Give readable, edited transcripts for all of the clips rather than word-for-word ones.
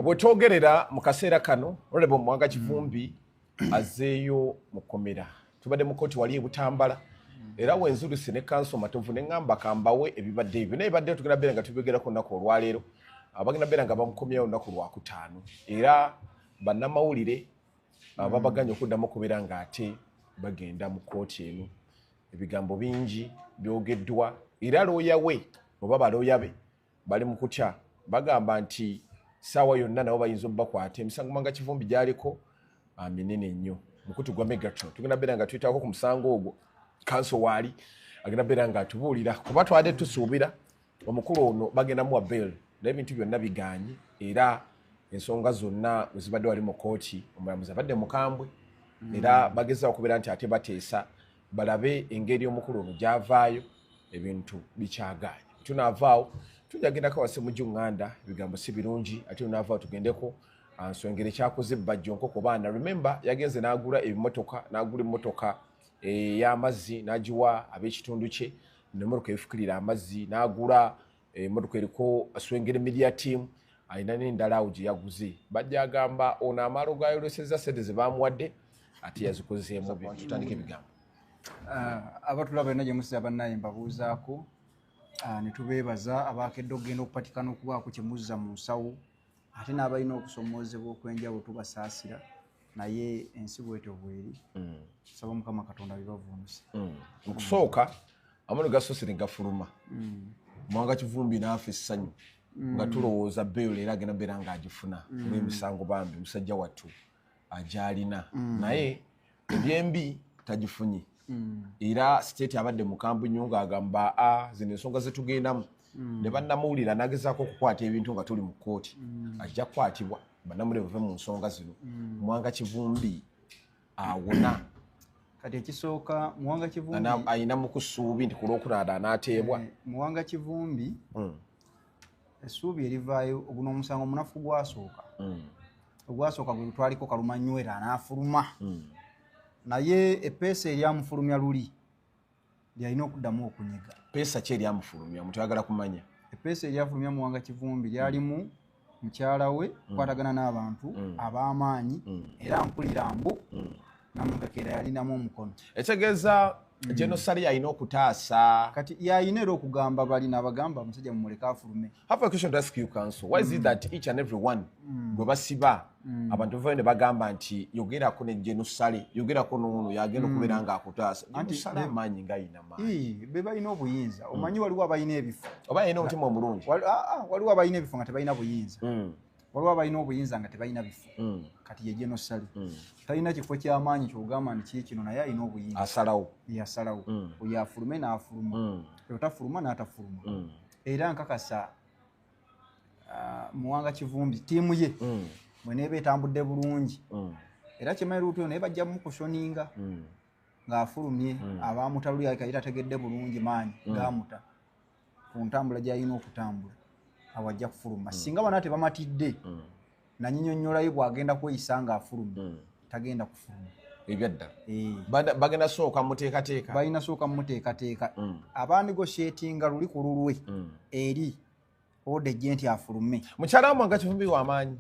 Obwetwogerera mu kaseera kano olebo Mwanga Kivumbi azeeyo mukomera tubadde mu kkooti wali Butambala era wenzuluse ne kanso Matovu ne ngamba kambawe ebibadde ebyo naye badde tugenda bera nga tubigerako nnako olwaleero abagenda bera nga bamukomyawo nnako lwakutaano era bannamawulire babaganya okuddamu okubeera nga ate bagenda mu kkooti eno ebigambo bingi byogeddwa era looya we oba balooya be bali mu kutya bagamba nti sawa yonna nabo bayinza obbakwata emisango Mwanga Kivumbi gyaliko minene nnyo mukutu gwa Megatron tugenda bera nga tuyitako ku musango ogwo kanso waali agenda bera nga atubuulira kuba twadde tusuubira omukulu ono bagenda muwa bail n'ebintu byonna biganye era ensonga zonna zibadde wali mu kkooti omulamuzi abadde mukambwe era bagezaako okubeera nti ate bateesa balabe engeri omukulu ono gyavaayo ebintu bikyagaanye tunaavaawo tujagendako wase mu Junganda ebigambo si birungi ate tunaavaawo tugendeko nsongera ekyakoze bajjonko ku baana remember yagenze n'agula ebimotoka n'agula emmotoka ey'amazzi n'agiwa ab'ekitundu kye n'emmotoka efukirira amazzi n'agula emmotoka eriko Swengere Media Team alina n'endala awo gye yaguze bajja agamba ono amaalo gayoleseza sente ze baamuwadde ate yazikozeemu tutandika ebigambo abatulaba ena gye musiza bannaye mbabuuzaako ne tubeebaza abaakedde okugenda okupatikana okubaako kye muzza mu nsawo ate n'abalina okusomoozebwa okwenjawulo tubasaasira naye ensi bwetyo bweri tusaba Mukama Katonda bibavuunuse mu kusooka amano gasoose ne gafuluma Mwanga Kivumbi naafe essanyu nga tulowooza bail era agenda beera ng'agifuna olw'emisango bambi musajja wattu agyalina naye ebyembi tagifunye era state abadde mukambwe nnyo ng'agamba zino ensonga zetugendamu ne bannamuwulira n'agezaako okukwata ebintu nga tuli mu kkooti ajja kukwatibwa bannamulire bave mu nsonga zino Mwanga Kivumbi awona kati ekisooka Mwanga Kivumbi ayina mu kusuubi nti ku lwokutaano anaateebwa Mwanga Kivumbi essuubi erivaayo oguno omusango omunafu gwasooka ogwasooka gwe twaliko kalumanywera anaafuluma naye epeesa eryamufulumya luli lyalina okuddamu okunyiga peesa ki eryamufulumya omuntu ayagala kumanya epeesa eryafulumya Mwanga Kivumbi lyalimu mukyala we kukwatagana n'abantu ab'amaanyi era mpulira mbu namugakera yalinamu omukono ekitegeeza genocide alina okutaasa kati yalina era okugamba balina abagamba omusajja mumuleka afulume. Have a question to ask you, counsel. Why is it that each and every one gwe basiba abantu bavayo ne bagamba nti yogerako ne genocide yogerako n'ono yagenda okubeera ng'akutaasa genocide amaanyi ng'ayina maanyi be balina obuyinza omanyi waliwo abalina ebifo oba yalina omutima omulungi waliwo abalina ebifo nga tebalina buyinza waliwo abalina obuyinza nga tebalina bifo kati ye genocide talina kifo ky'amaanyi ky'ogamba nti kikino naye alina obuyinza asalawo yasalawo oyo afulume n'afuluma otafuluma n'atafuluma era nkakasa Mwanga Kivumbi ttiimu ye bweneeba etambudde bulungi era kimanyi luutu naye bajja mukushoninga ng'afulumye abaamutaluli era ategedde bulungi maanyi gaamuta ku ntambula gy'alina okutambula awajja kufuluma singa bana tebamatidde nanyinyonnyolayo bw'agenda kweyisa ng'afulumye tagenda kufuluma ebyaddala bagenda sooka muteekateeka balina sooka mumuteekateeka abanegosyetinga luli ku lulwe eri ode gye nti afulume mukyala wa Mwanga Kivumbi w'amaanyi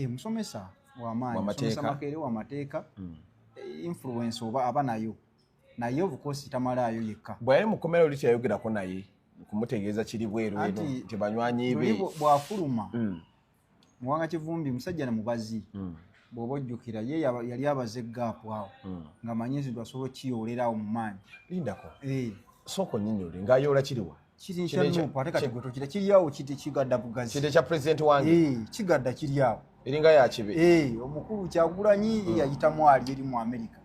musomesa w'amaanyi musomesa Makerere w'amateeka influence oba aba nayo naye obukosi tamalaayo yekka bwe yali mu kkomera oli teyayogerako naye kumutegeeza kiri bweru eno nti banywanyi be bw'afuluma Mwanga Kivumbi musajja ne mubazi bw'oba ojjukira ye yali abaze gaapu awo nga manyi nti asobola kiyoolerawo mu maanyi lindako sooka onnyonnyole ng'ayoola kiriwa kiri kyanuupu ate kati gwetokira kiri awo kiti kigadda bugazi kiti ekya pulezidenti wange kigadda kiri awo eringa yakibe omukulu Kyagulanyi yayitamu ali eri mu Amerika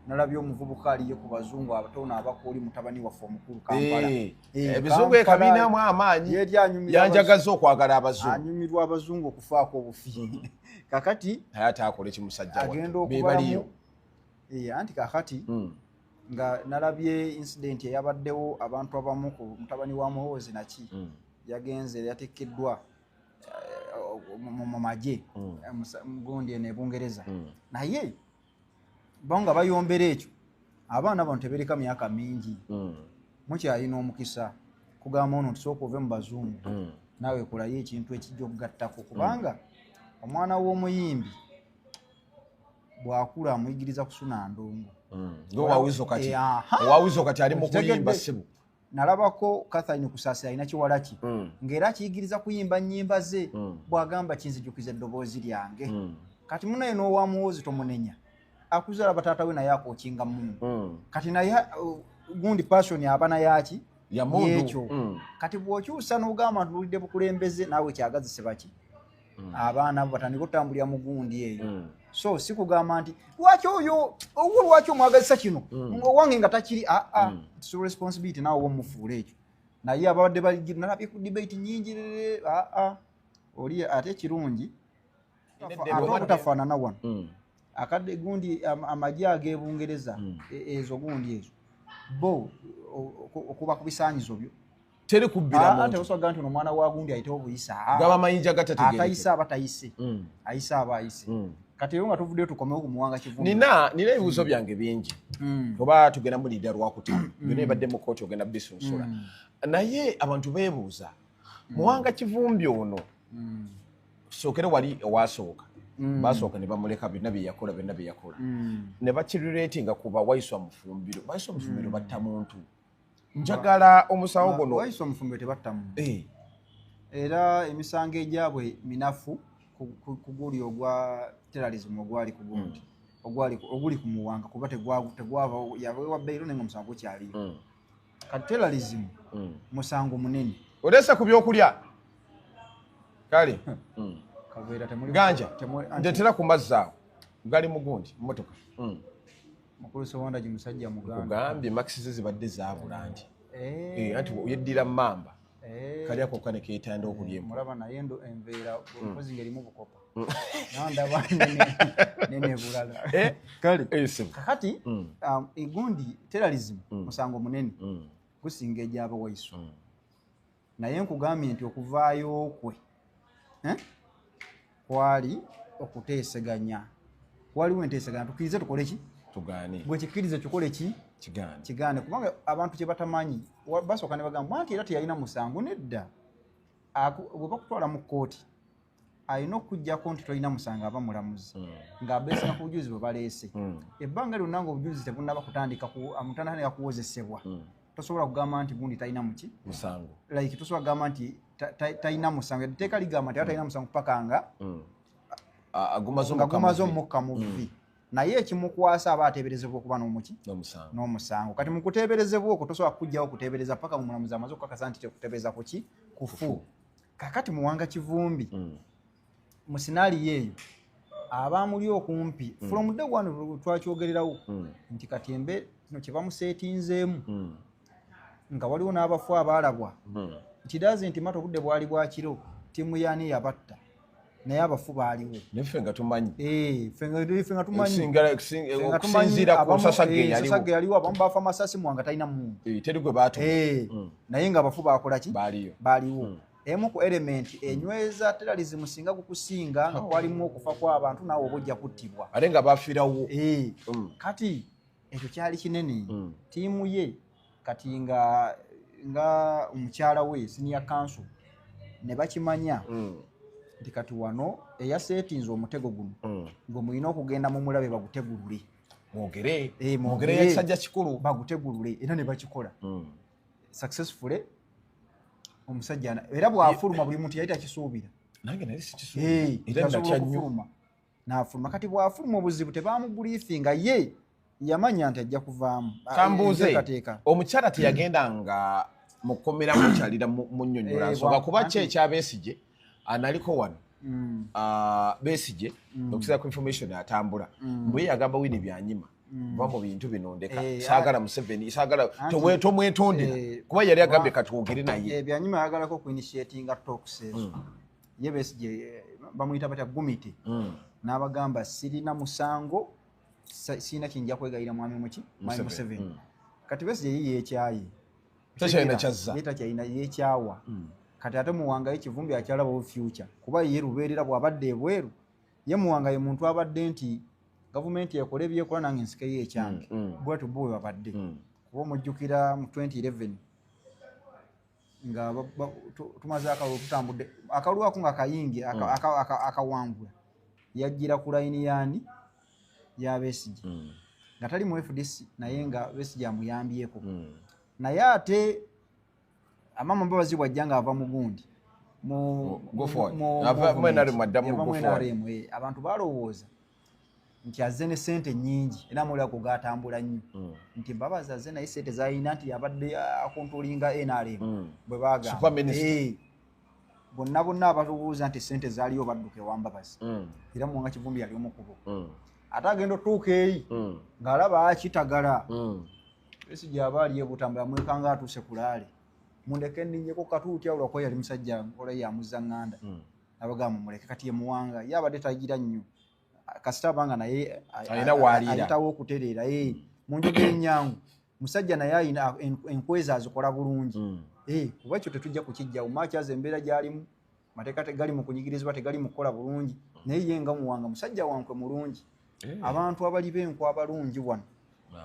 nalabye omuvubuka aliye ku bazungu abatono abakooli mutabani waffe omukulu Kampala ebizungu ekabinamu amaanyi yanjagaza okwagala abazungu anyumirwa abazungu okufaako obufi kakati ate akole kimusajja agenda okubaliyo anti kakati nga nalabye incident eyabaddewo abantu abamu ku mutabani wa Muhoozi naki yagenze yatekeddwa mu magye gundi eno Bungereza naye bonga bayombera ekyo abaana bano tebereka myaka mingi mukyalina omukisa kugamba ono ntisooka ove mu bazungu naawe ekolayo ekintu ekijja okugattako kubanga omwana w'omuyimbi bw'akula amuyigiriza kusuna ndongo. Owawizo kati ali mu kuyimba ssibu. Nalabako Catherine Kusasi alina Kiwalaki ng'era akiyigiriza kuyimba nnyimba ze bw'agamba kinzijukiza eddoboozi lyange. Kati munaye n'owamuwozi tomunenya akuzaala bataata we naye akookinga mundu kati naye gundi passion abana yaki yekyo kati bw'okyusa n'ogamba nti bulidde bukulembeze naawe kyagazise baki abaana abo batandika otambulira mu gundi eyo. So si kugamba nti lwaki oyo lwaki omwagazisa kino owange nga takiri it's your responsibility naawe womufuula ekyo naye ababadde baligiro nalabye ku debate nyingi oli ate kirungi obutafaanana wano akadde gundi amagye ag'Ebungereza ezo gundi ezo bo okuba ku bisaanyizo byo teri kubbira muntu ate osobola nti omwana wa gundi ayiteho obuyisa gaba amayinja gatategeereka atayise aba tayise ayise aba ayise kati eyo nga tuvuddeyo tukomewo ku Muwanga Kivumbi nina ebibuuzo byange bingi oba tugenda mu liida lwakutaano byonna ebadde mu kooti ogenda bisunsula naye abantu beebuuza Muwanga Kivumbi ono sookere wali owasooka basooka ne bamuleka byonna bye yakola ne bakiriratinga kuba Waiswa Mufumbiro batta muntu njagala omusango guno Waiswa Mufumbiro tebatta muntu era emisango egyabwe minafu ku guli ogwa terrorism ogwali ku gundi oguli ku Muwanga kuba tegwava yawewa Beiro nenga musango kyaliyo kati terrorism musango munene olesa ku byokulya kale kaveera temuli ganja ndetera ku mazzaawo gali mugundi mmotoka mukulu Sowanda musajja muganda kugambye maxi zibadde zaabulandi anti yeddira mamba kali ako kane keetanda okulyemu mulaba naye ndo enveera omukozi ngerimu bukopa nandaba nene bulala kale kakati egundi terrorism musango munene gusinga egyaba Waiswa naye nkugambye nti okuvaayo kwe kwali okuteeseganya waliwo enteeseganya tukirize tukole ki tugaane bwe kikirize kikole ki kigaane kubanga abantu kye batamanyi basooka ne bagamba anti era teyalina musango nedda bwe bakutwala mu kkooti alina okujjako nti tolina musango aba mulamuzi ng'abeesanga ku bujulizi bwe baleese ebbanga lyonna ng'obujulizi tebunnaba kutandika kuwozesebwa tosobola kugamba nti gundi talina muki musango like tosobola kugamba nti talina musango etteeka ligamba nti talina musango paka nga agumaze omukka mu vvi naye ekimukwasa aba ateeberezebwa okuba n'omuki n'omusango kati mu kuteeberezebwa okwo tosobola kujjawo okuteebereza paka omulamuzi amaze okukakasa nti tekuteebereza kuki kufu kakati Muwanga Kivumbi mu sinaaliyo eyo abamuli okumpi from day one twakyogererawo nti katembe kino kye bamuseetinzeemu nga waliwo n'abafu abaalabwa nti doesn't matter obudde bwali bwakiro ttiimu yaani yabatta naye abafu baaliwo neffe nga tumanyi ffe nga tumanyi okusinziira ku nsasage yaliwo abamu baafa amasasi Muwanga talina muntu teri gwe baatu naye nga abafu baakola ki baaliwo emu ku element enyweza terrorism singa kukusinga nga kwalimu okufa kw'abantu naawe oba ojja kuttibwa ate nga bafiirawo kati ekyo kyali kinene ttiimu ye kati nga omukyala we senior council ne bakimanya nti kati wano eyaseetinze omutego guno ng'omulina okugenda mu mulabe bagutegulule mwogere yakisajja kikulu bagutegulule era ne bakikola successfully omusajja era bw'afuluma buli muntu yali takisuubira nange naye sikisuubira n'afuluma kati bw'afuluma obuzibu tebaamubuliifinga ye yamanya nti ajja kuvaamu kambuuze omukyala teyagendanga mu kkomera mukyalira mu nnyonnyola nsonga kuba ki ekyabeesige analiko wano Besigye okusinziira ku information atambula mbwe yagamba wini byanyima kuba mu bintu bino ndeka saagala Museveni saagala tomwetondera kuba yali agambye katwogere naye byanyima yagalako ku initiatinga talks ezo ye Besigye bamuyita batya gumite n'abagamba sirina musango sina kinja kwegayira mwami muki mwami Museveni kati Besigye yiye ekyayi takyalina kyazza takyalina yekyawa kati ate Muwanga Kivumbi akyalaba future kuba ye lubeerera bw'abadde ebweru ye Muwanga ye muntu abadde nti gavumenti ekola ebyekola nange nsikeyo ekyange bwatu bwe babadde kuba omujjukira mu 2011 nga tumaze akalulu tutambudde akalulu ako nga kayingi akawangula yajjira ku layini yani ya Besigye nga tali mu FDC naye nga Besigye amuyambyeko naye ate amama Mbabazi bwajja nga ava mu gundi abantu balowooza nti azze ne ssente nnyingi era mulako gatambula nnyo nti Mbabazi azze naye ssente zalina nti yabadde akontrolinga NRM bwe bagamba bonna abalowooza nti ssente zaaliyo badduke wa Mbabazi era Muwanga Kivumbi yali omukubo ate agenda otuuka eri ng'alaba akitagala Besigye aba aliyo butambula mwekanga atuuse kulaale mundeke nninyeko katuuti awulako yali musajja ola yamuzza ŋŋanda abagamba muleke kati ye Muwanga ye abadde tagira nnyo kasita abanga naye ayitawo okutereera munjoge ennyangu musajja naye ayina enkweza azikola bulungi kuba ekyo tetujja kukijjawo makyaza embeera gy'alimu mateeka tegali mu kunyigirizibwa tegali mu kukola bulungi naye ye nga Muwanga musajja wankwe mulungi abantu abali b'enkwa abalungi wano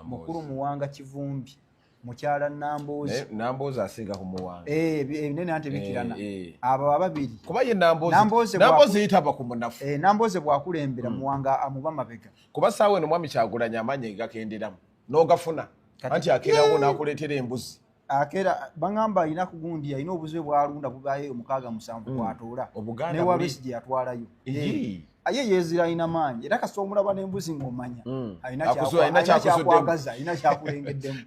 mukulu Muwanga Kivumbi mukyala Namboozi asinga ku Muwanga ebinene anti bikirana abo ababiri kuba ye Namboozi yitaba ku munafu Namboozi bwakulembera Muwanga amuba mabega kuba saawe no mwami Kyagulanyi amaanyi gakenderamu n'ogafuna anti akeerawo n'akuleetera embuzi akera bangamba alina ku gundi alina obuzibu bwalunda bubaye 6-7 bwatoola ne wa Besigye yatwalayo aye yezira alina maanyi era kasita omulaba n'embuzi ng'omanya alina kyakulengeddemu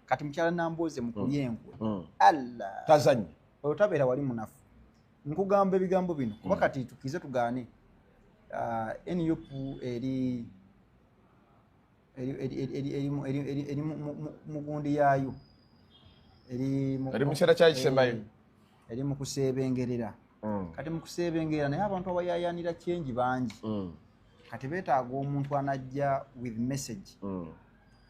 kati mukyala Namboozi mukuli enkwe Allah tazanyi oyo tabeera wali munafu nkugamba ebigambo bino kuba kati tukize tugaane NUP eri mu gundi yaayo eri mu kiseera kyakisembayo eri mu kuseebengerera kati mu kuseebengerera naye abantu abayayanira kyengi bangi kati beetaaga omuntu anajja with message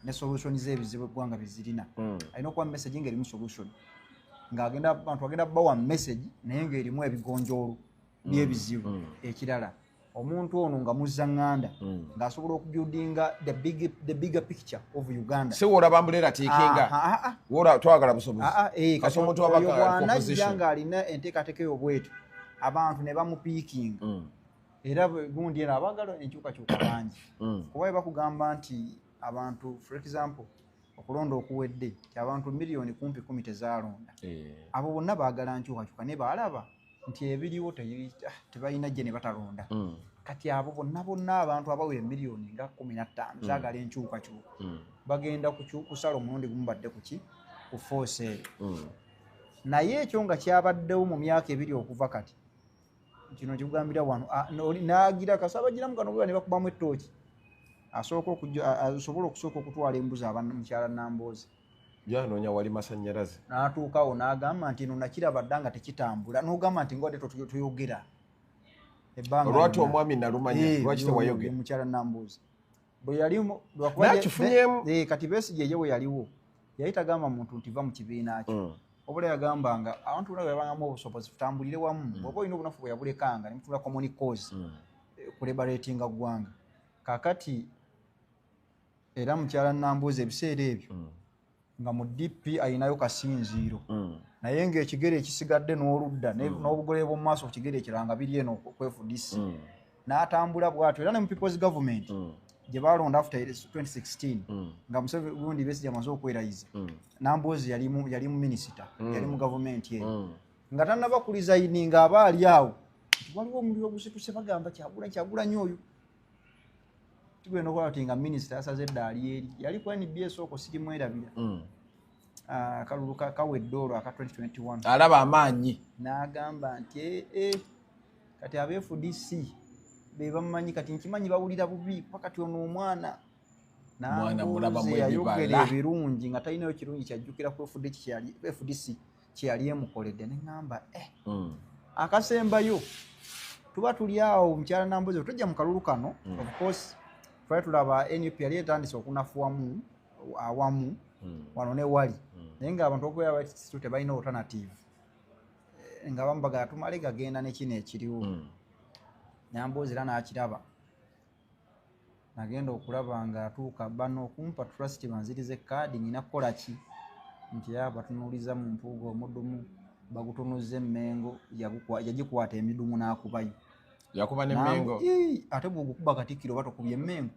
ne solution z'ebizibu eggwanga bizirina alina okuba message ng'erimu solution abantu agenda bawa message naye ng'erimu ebigonjoolo by'ebizibu ekirala omuntu ono nga muzza ŋŋanda ng'asobola okubuildinga the bigger picture of Uganda si woolaba ambulera tiikinga woola twagala busobozi kasi omuntu bw'anajja ng'alina enteekateeka y'obwetu abantu ne bamupiikinga era gundi eno abaagala enkyukakyuka bangi kuba bwe bakugamba nti abantu for example okulonda okuwedde ti abantu miliyoni kumpi 10 tezaalonda abo bonna baagala nkyukakyuka ne baalaba nti ebiriwo tebalina gye ne batalonda kati abo bonna abantu abawera miliyoni nga 15 zaagala enkyukakyuka bagenda kusala omulundi gumu badde kuki ku force naye ekyo nga kyabaddewo mu myaka ebiri okuva kati kino kikugambira wano n'agira kasabagiramu kano bwe ne bakubamu ettooki asobola okusooka okutwala embuzi mukyala Namboozi yanoonya wali masannyalaze n'atuukawo n'agamba nti eno nakiraba dda nga tekitambula n'ogamba nti ngawadde tuyogera olwati omwami nalumanya lwaki tewayogera mukyala Namboozi bwe yali nakifunyemu kati Besigye ye we yaliwo yali tagamba muntu nti va mu kibiina kyo obula yagambanga abantu bonna bebangamu obusobozi tutambulire wamu bw'oba olina obunafu bwe yabulekanga ne mutula common cause kuliberatinga ggwanga kaakati era mukyala Namboozi ebiseera ebyo nga mu DP ayinayo kasinziiro naye ng'ekigere ekisigadde n'oludda n'obugole bw'omu maaso ku kigere ekiranga biri eno ku FDC n'atambula bw'atyo era ne mu People's Government gye balonda after 2016 nga Museveni Besigye amaze okwerayiza Namboozi yali mu minisita yali mu gavumenti eyo nga tannabakuliza yini ng'aba ali awo waliwo omuliro ogusituse bagamba Kyagulanyi oyo tugenda okulaba ti nga minisita yasaze eddaali eri yali ku NBS okwo sirimu erabira akalulu kawedde olwo aka 2021 alaba amaanyi n'agamba nti kati aba FDC be bamumanyi kati nkimanyi bawulira bubi kuba kati ono omwana Namboozi yayogera ebirungi nga talinayo kirungi kyajjukira ku FDC kyeyali emukoledde ne ŋŋamba akasembayo tuba tuli awo mukyala Namboozi bwe tujja mu kalulu kano of course twali tulaba NUP yali etandise okunafuwamu awamu wano ne wali naye ng'abantu okubeera batitu tebalina alternative nga bambaga tumale gagenda nekino ekiriwo Namboozi era n'akiraba nagenda okulaba ng'atuuka bano okumpa trust banzirize kaadi nina kukola ki nti batunuuliza mu mpuuga omuddumu bagutunuza emmengo yagikwata emidumu n'akubayo yakuba n'emmengo ate bw'ogukuba katikkiro oba tokubye emmengo